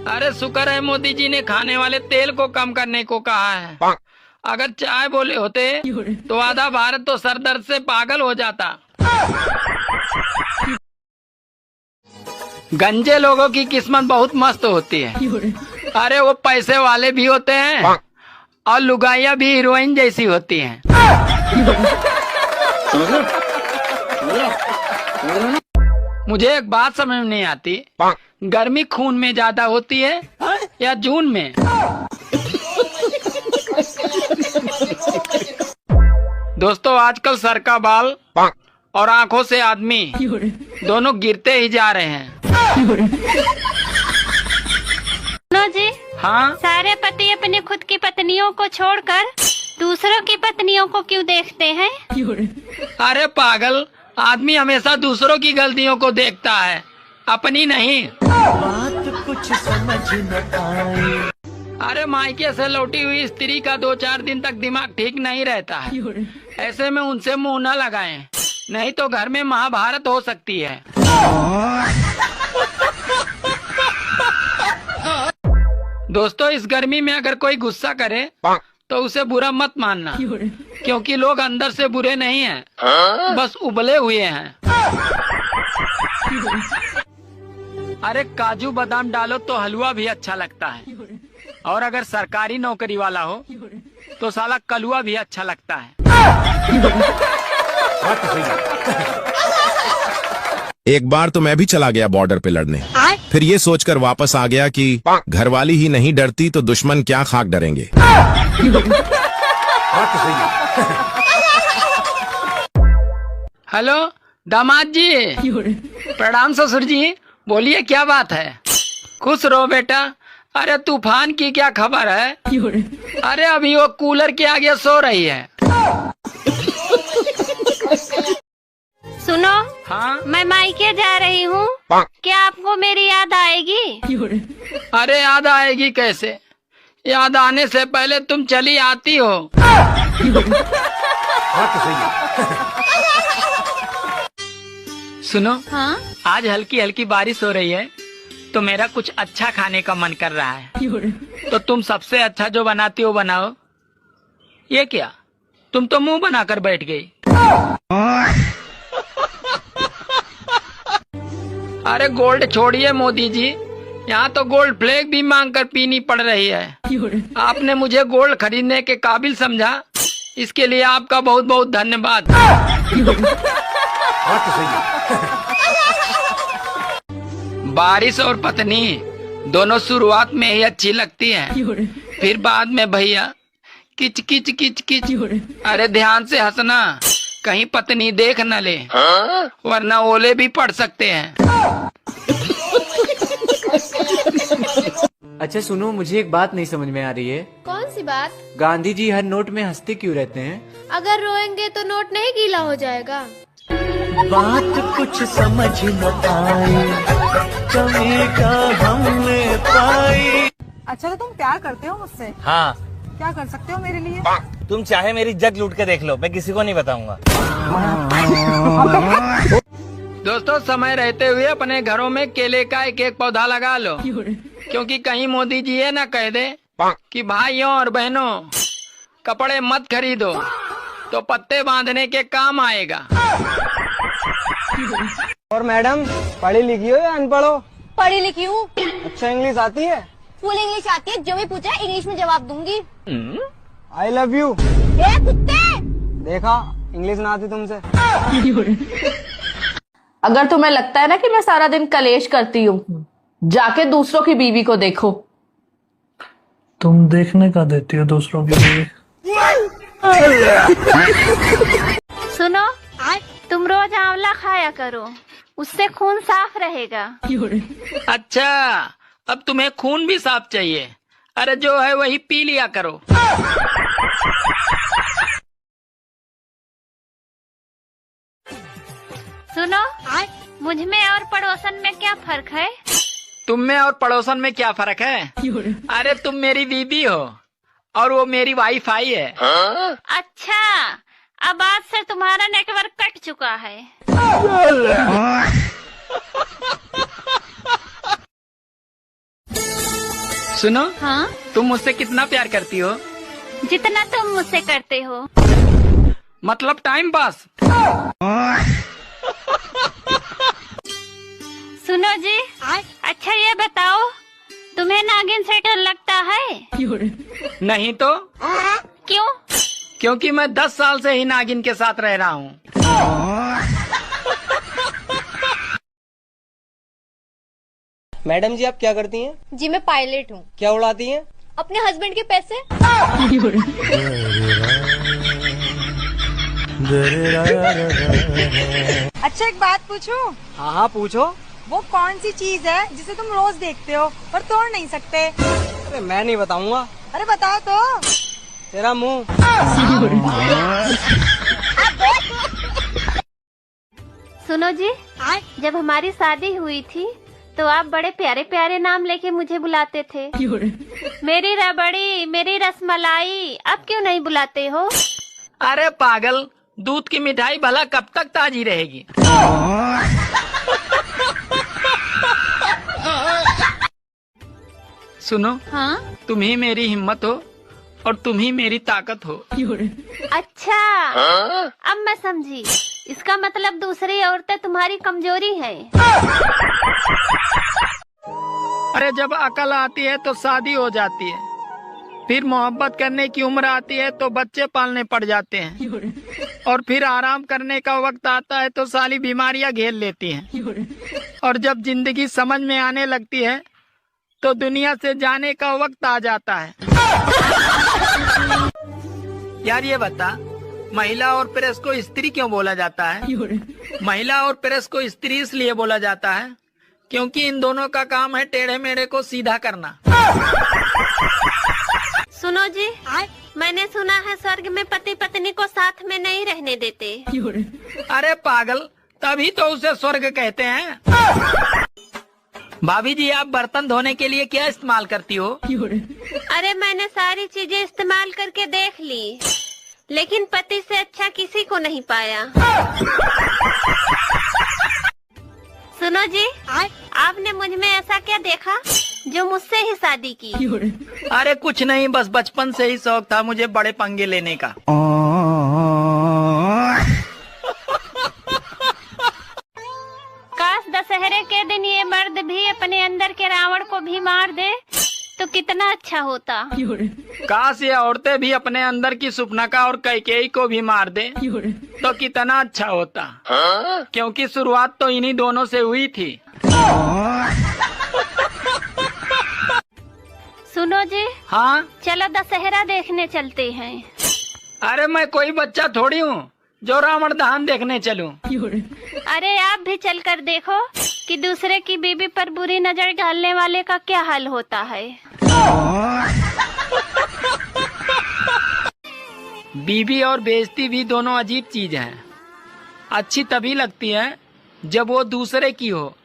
अरे शुक्र है मोदी जी ने खाने वाले तेल को कम करने को कहा है। अगर चाय बोले होते तो आधा भारत तो सर दर्द से पागल हो जाता। गंजे लोगों की किस्मत बहुत मस्त होती है। अरे वो पैसे वाले भी होते हैं और लुगाइयाँ भी हीरोइन जैसी होती हैं। मुझे एक बात समझ में नहीं आती, गर्मी खून में ज्यादा होती है या जून में? दोस्तों आजकल सर का बाल और आंखों से आदमी दोनों गिरते ही जा रहे हैं। नो जी। हाँ, सारे पति अपनी खुद की पत्नियों को छोड़कर दूसरों की पत्नियों को क्यों देखते हैं? अरे पागल, आदमी हमेशा दूसरों की गलतियों को देखता है, अपनी नहीं। बात कुछ समझ न आई। अरे मायके से लौटी हुई स्त्री का 2-4 दिन तक दिमाग ठीक नहीं रहता है। ऐसे में उनसे मुंह न लगाएं, नहीं तो घर में महाभारत हो सकती है। दोस्तों इस गर्मी में अगर कोई गुस्सा करे तो उसे बुरा मत मानना, क्योंकि लोग अंदर से बुरे नहीं हैं, बस उबले हुए हैं। अरे काजू बादाम डालो तो हलवा भी अच्छा लगता है, और अगर सरकारी नौकरी वाला हो तो साला कलुआ भी अच्छा लगता है। एक बार तो मैं भी चला गया बॉर्डर पे लड़ने, फिर ये सोचकर वापस आ गया कि घरवाली ही नहीं डरती तो दुश्मन क्या खाक डरेंगे। हेलो दामाद जी, प्रणाम ससुर जी, बोलिए क्या बात है? खुश रहो बेटा। अरे तूफान की क्या खबर है? अरे अभी वो कूलर के आगे सो रही है। सुनो, हाँ, मैं मायके जा रही हूँ, क्या आपको मेरी याद आएगी? अरे याद आएगी कैसे, याद आने से पहले तुम चली आती हो। सुनो, हाँ? आज हल्की हल्की बारिश हो रही है तो मेरा कुछ अच्छा खाने का मन कर रहा है, तो तुम सबसे अच्छा जो बनाती हो बनाओ। ये क्या, तुम तो मुंह बनाकर बैठ गई। अरे गोल्ड छोड़िए मोदी जी, यहाँ तो गोल्ड फ्लैग भी मांग कर पीनी पड़ रही है। आपने मुझे गोल्ड खरीदने के काबिल समझा, इसके लिए आपका बहुत बहुत धन्यवाद। बारिश और पत्नी दोनों शुरुआत में ही अच्छी लगती हैं, फिर बाद में भैया किच किच किच किच। अरे ध्यान से हंसना, कहीं पत्नी देख न ले, वरना ओले भी पड़ सकते हैं। अच्छा सुनो, मुझे एक बात नहीं समझ में आ रही है। कौन सी बात? गांधी जी हर नोट में हंसते क्यों रहते हैं? अगर रोएंगे तो नोट नहीं गीला हो जाएगा। बात कुछ समझ न आई, कमी का हमने पाई। अच्छा तो तुम प्यार करते हो मुझसे? हाँ। क्या कर सकते हो मेरे लिए? तुम चाहे मेरी जग लूट के देख लो, मैं किसी को नहीं बताऊंगा। दोस्तों समय रहते हुए अपने घरों में केले का एक एक पौधा लगा लो, क्योंकि कहीं मोदी जी ये न कह दे कि भाइयों और बहनों कपड़े मत खरीदो, तो पत्ते बांधने के काम आएगा। और मैडम पढ़ी लिखी हो या अनपढ़ हो? पढ़ी लिखी हूँ। अच्छा इंग्लिश आती है? फुल इंग्लिश आती है, जो भी पूछा इंग्लिश में जवाब दूंगी। I love you. ए कुत्ते! देखा, इंग्लिश ना आती तुमसे। अगर तुम्हें लगता है ना कि मैं सारा दिन कलेश करती हूँ, जाके दूसरों की बीवी को देखो। तुम देखने का देती हो दूसरों की बीवी? सुनो, तुम रोज आंवला खाया करो, उससे खून साफ रहेगा। अच्छा, अब तुम्हें खून भी साफ चाहिए? अरे जो है वही पी लिया करो। सुनो, मुझ में और पड़ोसन में क्या फर्क है? तुम में और पड़ोसन में क्या फर्क है? अरे तुम मेरी बीबी हो और वो मेरी वाईफाई है। अच्छा, अब आज से तुम्हारा नेटवर्क कट चुका है। सुनो, हाँ, तुम मुझसे कितना प्यार करती हो? जितना तुम मुझसे करते हो। मतलब टाइम पास। सुनो जी, अच्छा ये बताओ, तुम्हें नागिन से डर लगता है? नहीं तो? क्यों? क्योंकि मैं 10 साल से ही नागिन के साथ रह रहा हूँ। मैडम जी आप क्या करती हैं? जी मैं पायलट हूँ। क्या उड़ाती हैं? अपने हस्बैंड के पैसे। अच्छा एक बात पूछूं? हाँ हाँ पूछो। वो कौन सी चीज है जिसे तुम रोज देखते हो पर तोड़ नहीं सकते? अरे मैं नहीं बताऊंगा। अरे बताओ तो। तेरा मुंह। सुनो जी, जब हमारी शादी हुई थी तो आप बड़े प्यारे प्यारे नाम लेके मुझे बुलाते थे। मेरी रबड़ी, मेरी रसमलाई, अब क्यों नहीं बुलाते हो? अरे पागल, दूध की मिठाई भला कब तक ताजी रहेगी? सुनो, हाँ? तुम ही मेरी हिम्मत हो और तुम ही मेरी ताकत हो। अच्छा, अब मैं समझी। इसका मतलब दूसरी औरतें तुम्हारी कमजोरी है। अरे जब अकल आती है तो शादी हो जाती है, फिर मोहब्बत करने की उम्र आती है तो बच्चे पालने पड़ जाते हैं, और फिर आराम करने का वक्त आता है तो सारी बीमारियां घेर लेती हैं, और जब जिंदगी समझ में आने लगती है तो दुनिया से जाने का वक्त आ जाता है। यार ये बता, महिला और प्रेस को स्त्री क्यों बोला जाता है? महिला और प्रेस को स्त्री इसलिए बोला जाता है क्योंकि इन दोनों का काम है टेढ़े मेढ़े को सीधा करना। सुनो जी, मैंने सुना है स्वर्ग में पति पत्नी को साथ में नहीं रहने देते। अरे पागल, तभी तो उसे स्वर्ग कहते हैं। भाभी जी, आप बर्तन धोने के लिए क्या इस्तेमाल करती हो? अरे मैंने सारी चीजें इस्तेमाल करके देख ली, लेकिन पति से अच्छा किसी को नहीं पाया। सुनो जी, आपने मुझ में ऐसा क्या देखा जो मुझसे ही शादी की? अरे कुछ नहीं, बस बचपन से ही शौक था मुझे बड़े पंगे लेने का। काश दशहरे के दिन ये मर्द भी अपने अंदर के रावण को भी मार दे तो कितना अच्छा होता। काश ये औरतें भी अपने अंदर की सुपनका और कैकेयी को भी मार दे तो कितना अच्छा होता, क्योंकि शुरुआत तो इन्हीं दोनों से हुई थी। सुनो जी, हाँ? चलो दशहरा देखने चलते हैं। अरे मैं कोई बच्चा थोड़ी हूँ जो रावण दहन देखने चलूं। अरे आप भी चलकर देखो कि दूसरे की बीबी पर बुरी नजर डालने वाले का क्या हाल होता है। बीबी और बेइज्जती भी दोनों अजीब चीज हैं। अच्छी तभी लगती है जब वो दूसरे की हो।